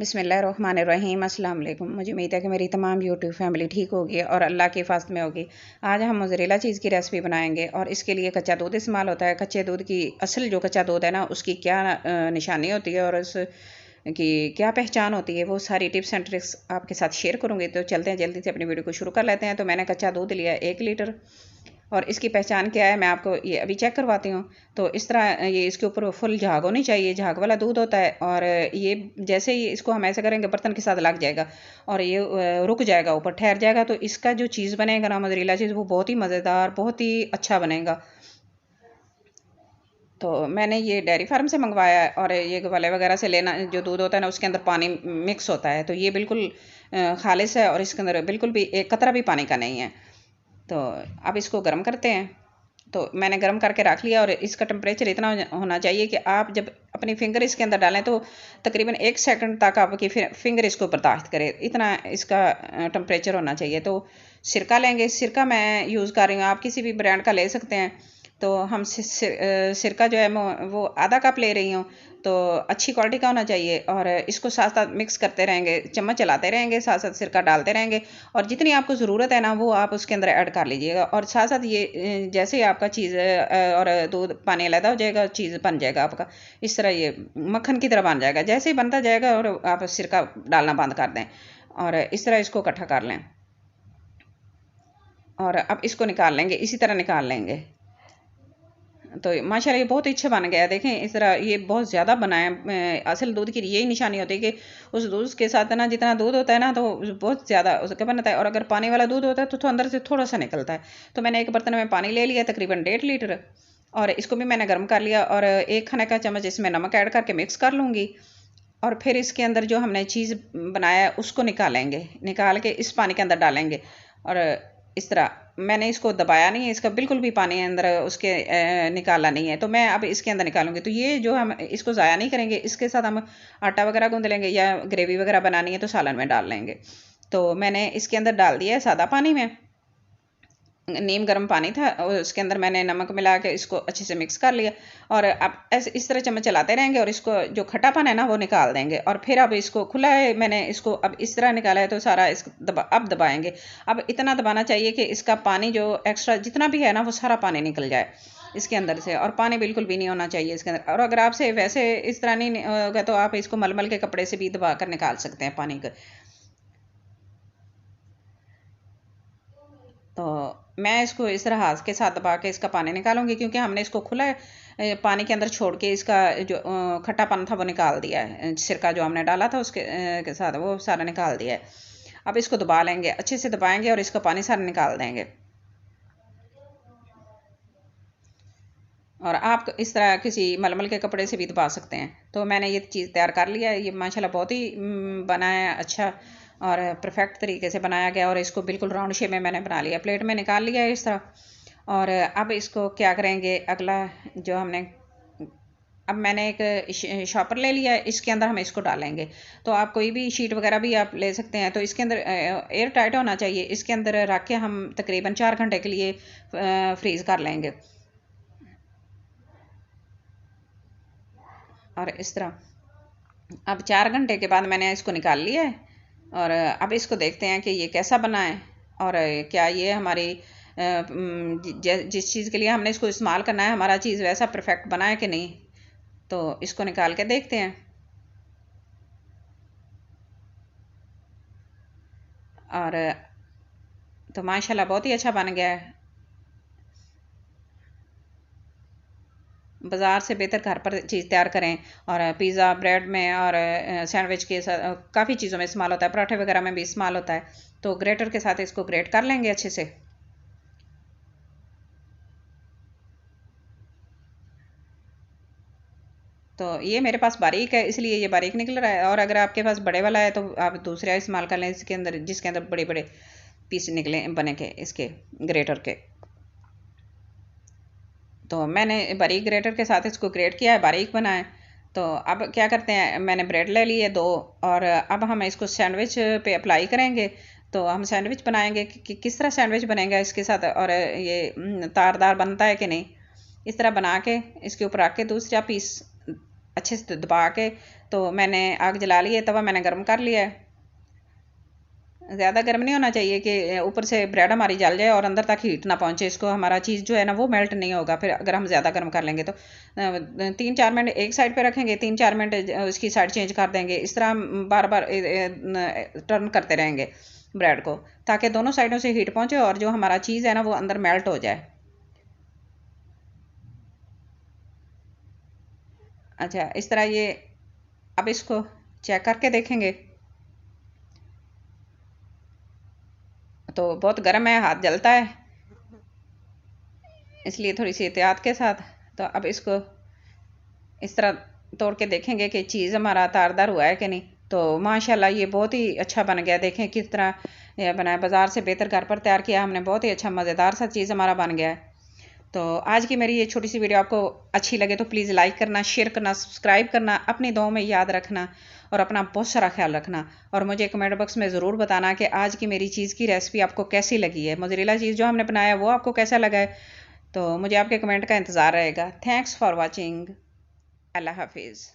बिस्मिल्लाहिर्रहमानिर्रहीम अस्सलाम वालेकुम। मुझे उम्मीद है कि मेरी तमाम यूट्यूब फैमिली ठीक होगी और अल्लाह की हिफाजत में होगी। आज हम मोज़रेला चीज़ की रेसिपी बनाएंगे और इसके लिए कच्चा दूध इस्तेमाल होता है। कच्चे दूध की असल जो कच्चा दूध है ना, उसकी क्या निशानी होती है और उस की क्या पहचान होती है, वो सारी टिप्स एंड ट्रिक्स आपके साथ शेयर करूँगी। तो चलते हैं जल्दी से अपनी वीडियो को शुरू कर लेते हैं। तो मैंने कच्चा दूध लिया 1 लीटर और इसकी पहचान क्या है मैं आपको ये अभी चेक करवाती हूँ। तो इस तरह ये इसके ऊपर फुल झाग होनी चाहिए, झाग वाला दूध होता है। और ये जैसे ही इसको हम ऐसे करेंगे बर्तन के साथ लग जाएगा और ये रुक जाएगा, ऊपर ठहर जाएगा। तो इसका जो चीज़ बनेगा ना, मोज़रेला चीज़, वो बहुत ही मज़ेदार, बहुत ही अच्छा बनेगा। तो मैंने ये डेयरी फार्म से मंगवाया है और ये ग्वाले वगैरह से लेना जो दूध होता है ना, उसके अंदर पानी मिक्स होता है। तो ये बिल्कुल खालिश है और इसके अंदर बिल्कुल भी एक कतरा भी पानी का नहीं है। तो अब इसको गर्म करते हैं। तो मैंने गर्म करके रख लिया और इसका टेम्परेचर इतना होना चाहिए कि आप जब अपनी फिंगर इसके अंदर डालें तो तकरीबन 1 सेकंड तक आपकी फिंगर इसको बर्दाश्त करे, इतना इसका टेम्परेचर होना चाहिए। तो सिरका लेंगे, सिरका मैं यूज़ कर रही हूँ, आप किसी भी ब्रांड का ले सकते हैं। तो हम सिरका जो है वो आधा कप ले रही हूँ। तो अच्छी क्वालिटी का होना चाहिए और इसको साथ साथ मिक्स करते रहेंगे, चम्मच चलाते रहेंगे, साथ साथ सिरका डालते रहेंगे। और जितनी आपको ज़रूरत है ना, वो आप उसके अंदर ऐड कर लीजिएगा। और साथ साथ ये जैसे ही आपका चीज़ और दूध पानी अलग हो जाएगा, चीज़ बन जाएगा आपका। इस तरह ये मक्खन की तरह बन जाएगा। जैसे ही बनता जाएगा और आप सिरका डालना बंद कर दें और इस तरह इसको इकट्ठा कर लें। और अब इसको निकाल लेंगे, इसी तरह निकाल लेंगे। तो माशाल्लाह ये बहुत अच्छा बन गया। देखें इस तरह ये बहुत ज़्यादा बना है। असल दूध की यही निशानी होती है कि उस दूध के साथ ना जितना दूध होता है ना, तो बहुत ज़्यादा उसका बनता है। और अगर पानी वाला दूध होता है तो अंदर से थोड़ा सा निकलता है। तो मैंने एक बर्तन में पानी ले लिया, तकरीबन 1.5 लीटर, और इसको भी मैंने गर्म कर लिया और 1 खाने का चम्मच इसमें नमक ऐड करके मिक्स कर लूँगी। और फिर इसके अंदर जो हमने चीज़ बनाया है उसको निकालेंगे, निकाल के इस पानी के अंदर डालेंगे। और इस तरह मैंने इसको दबाया नहीं है, इसका बिल्कुल भी पानी अंदर उसके निकाला नहीं है। तो मैं अब इसके अंदर निकालूंगी। तो ये जो हम इसको ज़ाया नहीं करेंगे, इसके साथ हम आटा वगैरह गूंद लेंगे या ग्रेवी वगैरह बनानी है तो सालन में डाल लेंगे। तो मैंने इसके अंदर डाल दिया है सादा पानी में, नीम गर्म पानी था, और उसके अंदर मैंने नमक मिला के इसको अच्छे से मिक्स कर लिया। और अब ऐसे इस तरह चम्मच चलाते रहेंगे और इसको जो खट्टापन है ना वो निकाल देंगे। और फिर अब इसको खुला है, मैंने इसको अब इस तरह निकाला है तो सारा अब दबाएंगे। अब इतना दबाना चाहिए कि इसका पानी जो एक्स्ट्रा जितना भी है ना, वो सारा पानी निकल जाए इसके अंदर से। और पानी बिल्कुल भी नहीं होना चाहिए इसके अंदर। और अगर आपसे वैसे इस तरह नहीं होगा तो आप इसको मलमल के कपड़े से भी दबा कर निकाल सकते हैं पानी का। तो मैं इसको इस तरह हाथ के साथ दबा के इसका पानी निकालूंगी, क्योंकि हमने इसको खुला पानी के अंदर छोड़ के इसका जो खट्टापन था वो निकाल दिया है। सिरका जो हमने डाला था उसके के साथ वो सारा निकाल दिया है। अब इसको दबा लेंगे, अच्छे से दबाएंगे और इसका पानी सारा निकाल देंगे। और आप इस तरह किसी मलमल के कपड़े से भी दबा सकते हैं। तो मैंने ये चीज़ तैयार कर लिया है। ये माशाल्लाह बहुत ही बना है अच्छा और परफेक्ट तरीके से बनाया गया। और इसको बिल्कुल राउंड शेप में मैंने बना लिया, प्लेट में निकाल लिया है इस तरह। और अब इसको क्या करेंगे, अगला जो हमने अब मैंने एक शॉपर ले लिया है, इसके अंदर हम इसको डालेंगे। तो आप कोई भी शीट वगैरह भी आप ले सकते हैं। तो इसके अंदर एयर टाइट होना चाहिए। इसके अंदर रख के हम तकरीबन 4 घंटे के लिए फ्रीज़ कर लेंगे। और इस तरह अब 4 घंटे के बाद मैंने इसको निकाल लिया है। और अब इसको देखते हैं कि ये कैसा बना है और क्या ये हमारी जिस चीज़ के लिए हमने इसको इस्तेमाल करना है, हमारा चीज़ वैसा परफेक्ट बना है कि नहीं। तो इसको निकाल के देखते हैं। और तो माशाल्लाह बहुत ही अच्छा बन गया है। बाज़ार से बेहतर घर पर चीज़ तैयार करें। और पिज़्ज़ा ब्रेड में और सैंडविच के साथ काफ़ी चीज़ों में इस्तेमाल होता है, पराठे वगैरह में भी इस्तेमाल होता है। तो ग्रेटर के साथ इसको ग्रेट कर लेंगे अच्छे से। तो ये मेरे पास बारीक है, इसलिए ये बारीक निकल रहा है। और अगर आपके पास बड़े वाला है तो आप दूसरा इस्तेमाल कर लें, इसके अंदर जिसके अंदर बड़े बड़े पीस निकले बने के इसके ग्रेटर के। तो मैंने बारीक ग्रेटर के साथ इसको ग्रेट किया है, बारीक बना है। तो अब क्या करते हैं, मैंने ब्रेड ले लिए 2। और अब हम इसको सैंडविच पे अप्लाई करेंगे। तो हम सैंडविच बनाएंगे कि किस तरह सैंडविच बनेगा इसके साथ, और ये तारदार बनता है कि नहीं। इस तरह बना के इसके ऊपर रख के दूसरा पीस अच्छे से दबा के, तो मैंने आग जला ली है, तवा मैंने गर्म कर लिया है। ज़्यादा गर्म नहीं होना चाहिए कि ऊपर से ब्रेड हमारी जल जाए और अंदर तक हीट ना पहुंचे, इसको हमारा चीज़ जो है ना वो मेल्ट नहीं होगा फिर अगर हम ज़्यादा गर्म कर लेंगे तो। 3-4 मिनट एक साइड पे रखेंगे, 3-4 मिनट उसकी साइड चेंज कर देंगे। इस तरह हम बार बार टर्न करते रहेंगे ब्रेड को, ताकि दोनों साइडों से हीट पहुंचे और जो हमारा चीज़ है ना वो अंदर मेल्ट हो जाए। अच्छा, इस तरह ये, अब इसको चेक करके देखेंगे तो बहुत गर्म है, हाथ जलता है, इसलिए थोड़ी सी एहतियात के साथ। तो अब इसको इस तरह तोड़ के देखेंगे कि चीज़ हमारा तारदार हुआ है कि नहीं। तो माशाल्लाह ये बहुत ही अच्छा बन गया, देखें किस तरह यह बना है, बाज़ार से बेहतर घर पर तैयार किया हमने, बहुत ही अच्छा मज़ेदार सा चीज़ हमारा बन गया है। तो आज की मेरी ये छोटी सी वीडियो आपको अच्छी लगे तो प्लीज़ लाइक करना, शेयर करना, सब्सक्राइब करना, अपनी दुआओं में याद रखना और अपना बहुत सारा ख्याल रखना। और मुझे कमेंट बॉक्स में ज़रूर बताना कि आज की मेरी चीज़ की रेसिपी आपको कैसी लगी है, मोज़रेला चीज़ जो हमने बनाया वो आपको कैसा लगा है। तो मुझे आपके कमेंट का इंतज़ार रहेगा। Thanks for watching. अल्लाह हाफिज़।